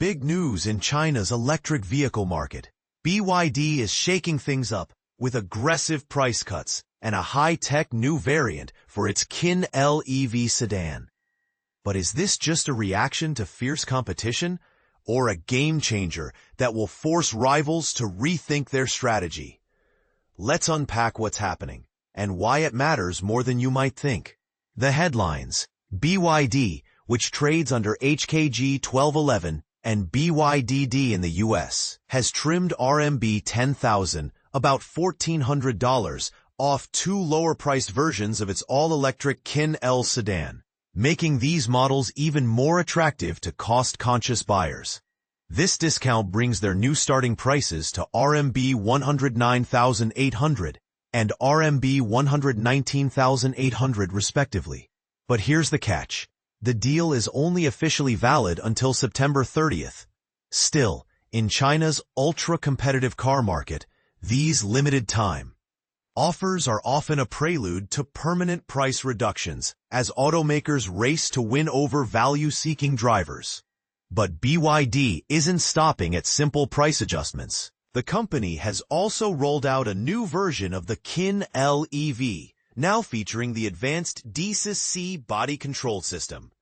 Big news in China's electric vehicle market. BYD is shaking things up with aggressive price cuts and a high-tech new variant for its Qin L EV sedan. But is this just a reaction to fierce competition, or a game-changer that will force rivals to rethink their strategy? Let's unpack what's happening and why it matters more than you might think. The headlines: BYD, which trades under HKG 1211 and BYDD in the US, has trimmed RMB 10,000, about $1,400, off two lower-priced versions of its all-electric Qin L sedan, making these models even more attractive to cost-conscious buyers. This discount brings their new starting prices to RMB 109,800 and RMB 119,800 respectively. But here's the catch. The deal is only officially valid until September 30th. Still, in China's ultra-competitive car market, these limited-time offers are often a prelude to permanent price reductions as automakers race to win over value-seeking drivers. But BYD isn't stopping at simple price adjustments. The company has also rolled out a new version of the Qin L EV, now featuring the advanced DiSus-C body control system.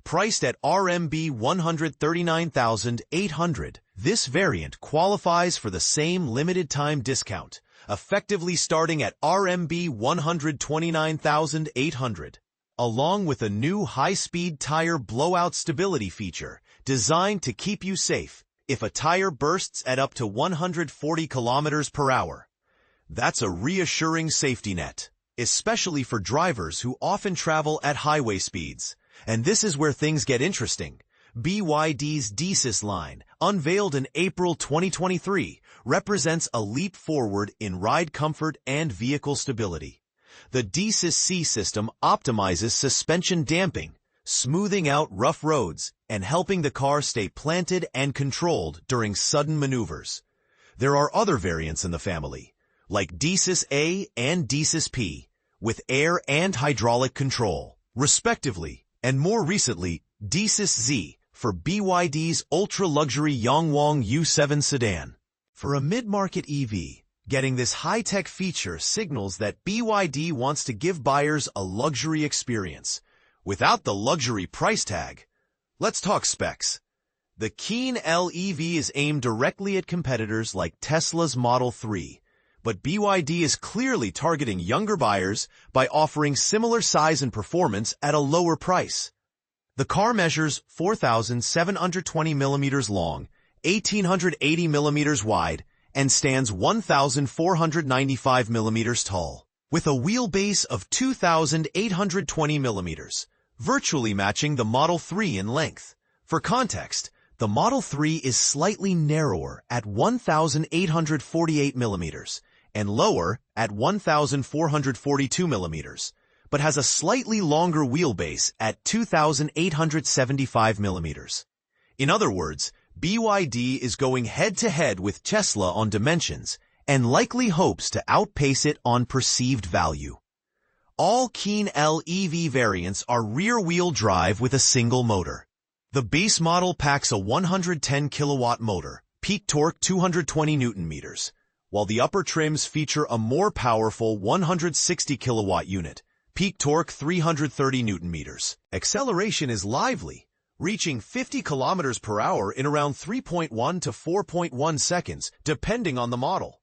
Priced at RMB 139,800, this variant qualifies for the same limited-time discount, effectively starting at RMB 129,800, along with a new high-speed tire blowout stability feature designed to keep you safe if a tire bursts at up to 140 kilometers per hour. That's a reassuring safety net, especially for drivers who often travel at highway speeds. And this is where things get interesting. BYD's DiSus line, unveiled in April 2023, represents a leap forward in ride comfort and vehicle stability. The DiSus-C system optimizes suspension damping, smoothing out rough roads and helping the car stay planted and controlled during sudden maneuvers. There are other variants in the family, like DiSus-A and DiSus-P, with air and hydraulic control, respectively, and more recently, DiSus-Z for BYD's ultra-luxury Yangwang U7 sedan. For a mid-market EV, getting this high-tech feature signals that BYD wants to give buyers a luxury experience, without the luxury price tag. Let's talk specs. The Qin L EV is aimed directly at competitors like Tesla's Model 3, but BYD is clearly targeting younger buyers by offering similar size and performance at a lower price. The car measures 4,720 millimeters long, 1,880 millimeters wide, and stands 1,495 millimeters tall, with a wheelbase of 2,820 millimeters, virtually matching the Model 3 in length. For context, the Model 3 is slightly narrower at 1,848 millimeters and lower at 1,442 millimeters, but has a slightly longer wheelbase at 2,875 millimeters. In other words, BYD is going head-to-head with Tesla on dimensions and likely hopes to outpace it on perceived value. All Qin L EV variants are rear-wheel drive with a single motor. The base model packs a 110 kilowatt motor, peak torque 220 Nm, while the upper trims feature a more powerful 160 kilowatt unit, peak torque 330 Nm. Acceleration is lively, reaching 50 kilometers per hour in around 3.1 to 4.1 seconds, depending on the model.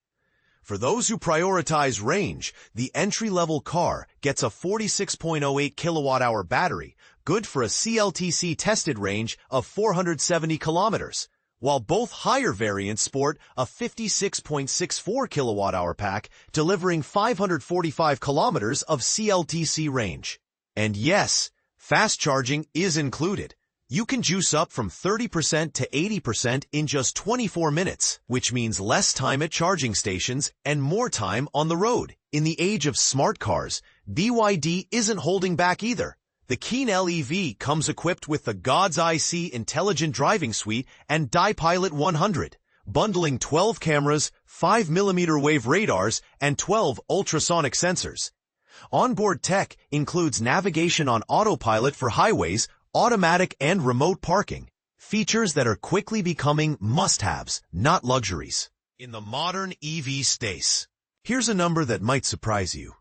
For those who prioritize range, the entry-level car gets a 46.08 kilowatt-hour battery, good for a CLTC tested range of 470 kilometers, while both higher variants sport a 56.64 kilowatt-hour pack, delivering 545 kilometers of CLTC range. And yes, fast charging is included. You can juice up from 30% to 80% in just 24 minutes, which means less time at charging stations and more time on the road. In the age of smart cars, BYD isn't holding back either. The Qin L EV comes equipped with the God's IC Intelligent Driving Suite and DiPilot 100, bundling 12 cameras, 5mm wave radars, and 12 ultrasonic sensors. Onboard tech includes navigation on autopilot for highways, automatic and remote parking, Features that are quickly becoming must-haves, not luxuries. In the modern EV space, here's a number that might surprise you.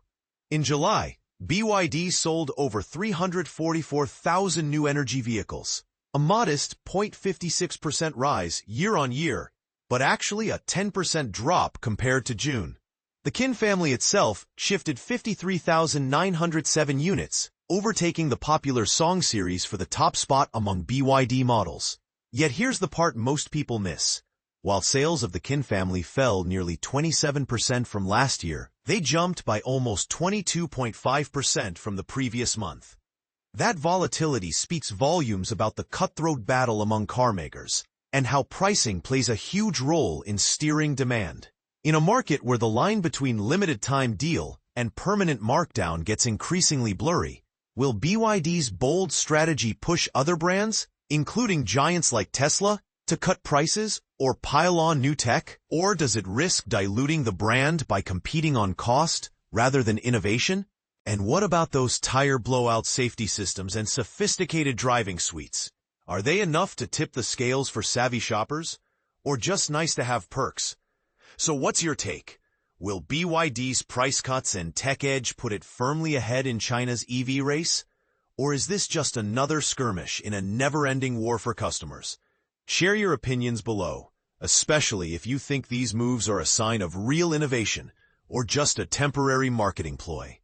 In July, BYD sold over 344,000 new energy vehicles, a modest 0.56% rise year-on-year, but actually a 10% drop compared to June. The Qin family itself shifted 53,907 units, overtaking the popular Song series for the top spot among BYD models. Yet here's the part most people miss. While sales of the Qin family fell nearly 27% from last year, they jumped by almost 22.5% from the previous month. That volatility speaks volumes about the cutthroat battle among carmakers, and how pricing plays a huge role in steering demand. In a market where the line between limited-time deal and permanent markdown gets increasingly blurry, will BYD's bold strategy push other brands, including giants like Tesla, to cut prices or pile on new tech? Or does it risk diluting the brand by competing on cost rather than innovation? And what about those tire blowout safety systems and sophisticated driving suites? Are they enough to tip the scales for savvy shoppers? Or just nice to have perks? So what's your take? Will BYD's price cuts and tech edge put it firmly ahead in China's EV race? Or is this just another skirmish in a never-ending war for customers? Share your opinions below, especially if you think these moves are a sign of real innovation or just a temporary marketing ploy.